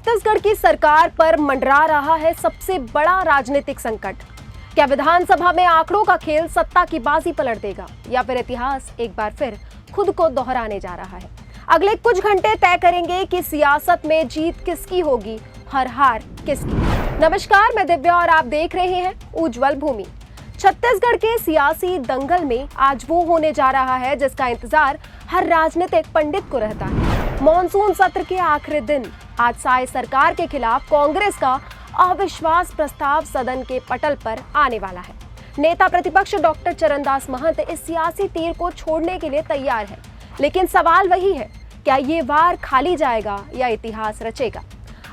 छत्तीसगढ़ की सरकार पर मंडरा रहा है सबसे बड़ा राजनीतिक संकट। क्या विधानसभा में आंकड़ों का खेल सत्ता की बाजी पलट देगा या फिर इतिहास एक बार फिर खुद को दोहराने जा रहा है? अगले कुछ घंटे तय करेंगे कि सियासत में जीत किसकी होगी, हर हार किसकी। नमस्कार, मैं दिव्या और आप देख रहे हैं उज्जवल भूमि। छत्तीसगढ़ के सियासी दंगल में आज वो होने जा रहा है जिसका इंतजार हर राजनीतिक पंडित को रहता है। मॉनसून सत्र के आखिरी दिन आज साय सरकार के खिलाफ कांग्रेस का अविश्वास प्रस्ताव सदन के पटल पर आने वाला है। नेता प्रतिपक्ष डॉक्टर चरणदास महंत इस सियासी तीर को छोड़ने के लिए तैयार है, लेकिन सवाल वही है, क्या ये वार खाली जाएगा या इतिहास रचेगा?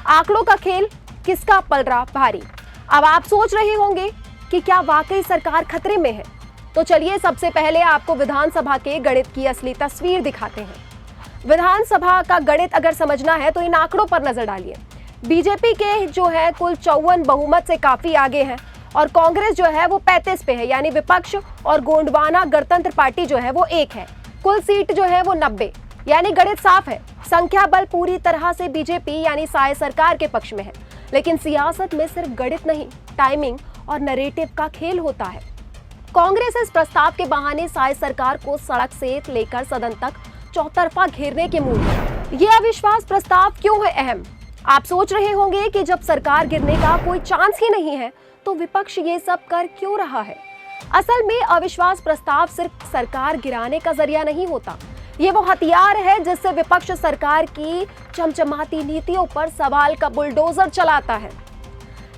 आंकड़ों का खेल किसका पलड़ा भारी? अब आप सोच रहे होंगे कि क्या वाकई सरकार खतरे में है? तो चलिए सबसे पहले आपको विधानसभा के गणित की असली तस्वीर दिखाते हैं। विधानसभा का गणित अगर समझना है तो इन आंकड़ों पर नजर डालिए। बीजेपी के जो है कुल 54 बहुमत से काफी आगे हैं और कांग्रेस जो है वो 35 पे है, यानी विपक्ष और गोंडवाना गणतंत्र पार्टी जो है वो 1 है। कुल सीट जो है वो 90, यानी गणित साफ है। संख्या बल पूरी तरह से बीजेपी यानी साय सरकार के पक्ष में है, लेकिन सियासत में सिर्फ गणित नहीं, टाइमिंग और नैरेटिव का खेल होता है। कांग्रेस इस प्रस्ताव के बहाने साय सरकार को सड़क से लेकर सदन तक चौतरफा घेरने के मूड में। ये अविश्वास प्रस्ताव क्यों है अहम? आप सोच रहे होंगे कि जब सरकार गिरने का कोई चांस ही नहीं है तो विपक्ष ये सब कर क्यों रहा है? असल में अविश्वास प्रस्ताव सिर्फ सरकार गिराने का जरिया नहीं होता, ये वो हथियार है जिससे विपक्ष सरकार की चमचमाती नीतियों पर सवाल का बुलडोजर चलाता है।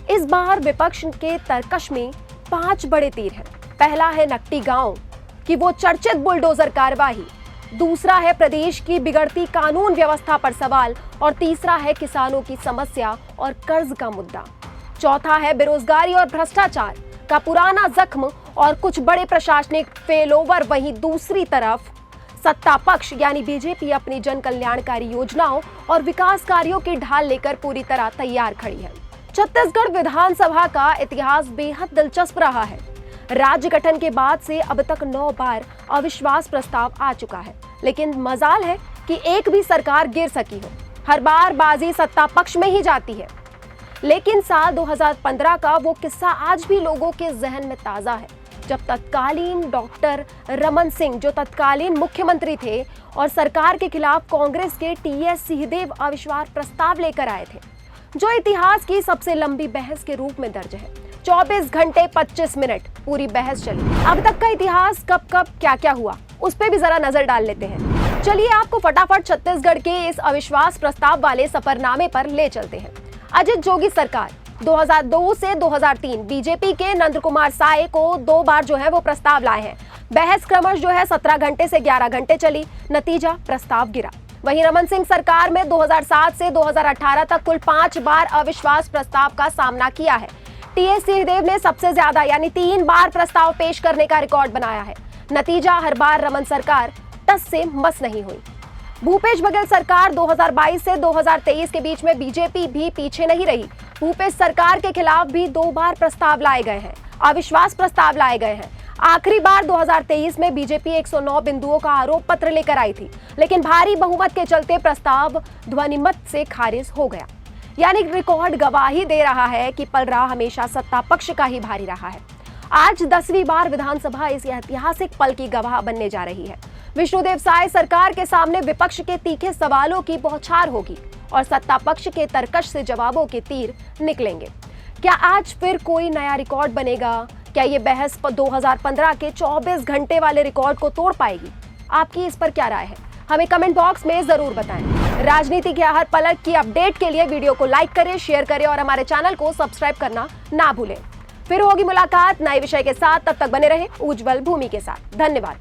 इस बार विपक्ष के तरकश में 5 बड़े तीर हैं। पहला है नकटी गांव की वो चर्चित बुलडोजर कार्यवाही, दूसरा है प्रदेश की बिगड़ती कानून व्यवस्था पर सवाल और तीसरा है किसानों की समस्या और कर्ज का मुद्दा। चौथा है बेरोजगारी और भ्रष्टाचार का पुराना जख्म और कुछ बड़े प्रशासनिक फेलओवर। वहीं दूसरी तरफ सत्ता पक्ष यानी बीजेपी अपनी जन कल्याणकारी योजनाओं और विकास कार्यों की ढाल लेकर पूरी तरह तैयार खड़ी है। छत्तीसगढ़ विधानसभा का इतिहास बेहद दिलचस्प रहा है। राज्य गठन के बाद से अब तक 9 बार अविश्वास प्रस्ताव आ चुका है, लेकिन मजाल है कि एक भी सरकार गिर सकी हो। हर बार बाजी सत्ता पक्ष में ही जाती है। लेकिन साल 2015 का वो किस्सा आज भी लोगों के जहन में ताजा है, जब तत्कालीन डॉक्टर रमन सिंह जो तत्कालीन मुख्यमंत्री थे और सरकार के खिलाफ कांग्रेस के टीएस सिंहदेव अविश्वास प्रस्ताव लेकर आए थे, जो इतिहास की सबसे लंबी बहस के रूप में दर्ज है। 24 घंटे 25 मिनट पूरी बहस चली। अब तक का इतिहास कब कब क्या क्या हुआ उस पे भी जरा नजर डाल लेते हैं। चलिए आपको फटाफट छत्तीसगढ़ के इस अविश्वास प्रस्ताव वाले सफरनामे पर ले चलते हैं। अजित जोगी सरकार 2002 से 2003 बीजेपी के नंद कुमार साय को 2 बार जो है वो प्रस्ताव लाए हैं। बहस क्रमश जो है 17 घंटे से 11 घंटे चली, नतीजा प्रस्ताव गिरा। वहीं रमन सिंह सरकार में 2007 से 2018 तक कुल 5 बार अविश्वास प्रस्ताव का सामना किया है। टीएस सिंहदेव ने सबसे ज्यादा यानी 3 बार प्रस्ताव पेश करने का रिकॉर्ड बनाया है। नतीजा हर बार रमन सरकार टस से मस नहीं हुई। भूपेश बघेल सरकार 2022 से 2023 के बीच में बीजेपी भी पीछे नहीं रही। भूपेश सरकार के खिलाफ भी 2 बार प्रस्ताव लाए गए हैं, अविश्वास प्रस्ताव लाए गए हैं। आखिरी बार 2023 में बीजेपी 109 बिंदुओं का आरोप पत्र लेकर आई थी, लेकिन भारी बहुमत के चलते प्रस्ताव ध्वनिमत से खारिज हो गया। यानी रिकॉर्ड गवाही दे रहा है कि पलड़ा हमेशा सत्ता पक्ष का ही भारी रहा है। आज 10वीं बार विधानसभा इस ऐतिहासिक पल की गवाह बनने जा रही है। विष्णुदेव साय सरकार के सामने विपक्ष के तीखे सवालों की बौछार होगी और सत्ता पक्ष के तरकश से जवाबों के तीर निकलेंगे। क्या आज फिर कोई नया रिकॉर्ड बनेगा? क्या ये बहस 2015 के 24 घंटे वाले रिकॉर्ड को तोड़ पाएगी? आपकी इस पर क्या राय है? हमें कमेंट बॉक्स में जरूर बताएं। राजनीति के हर पलट की अपडेट के लिए वीडियो को लाइक करें, शेयर करें और हमारे चैनल को सब्सक्राइब करना ना भूलें। फिर होगी मुलाकात नए विषय के साथ, तब तक बने रहे उज्जवल भूमि के साथ। धन्यवाद।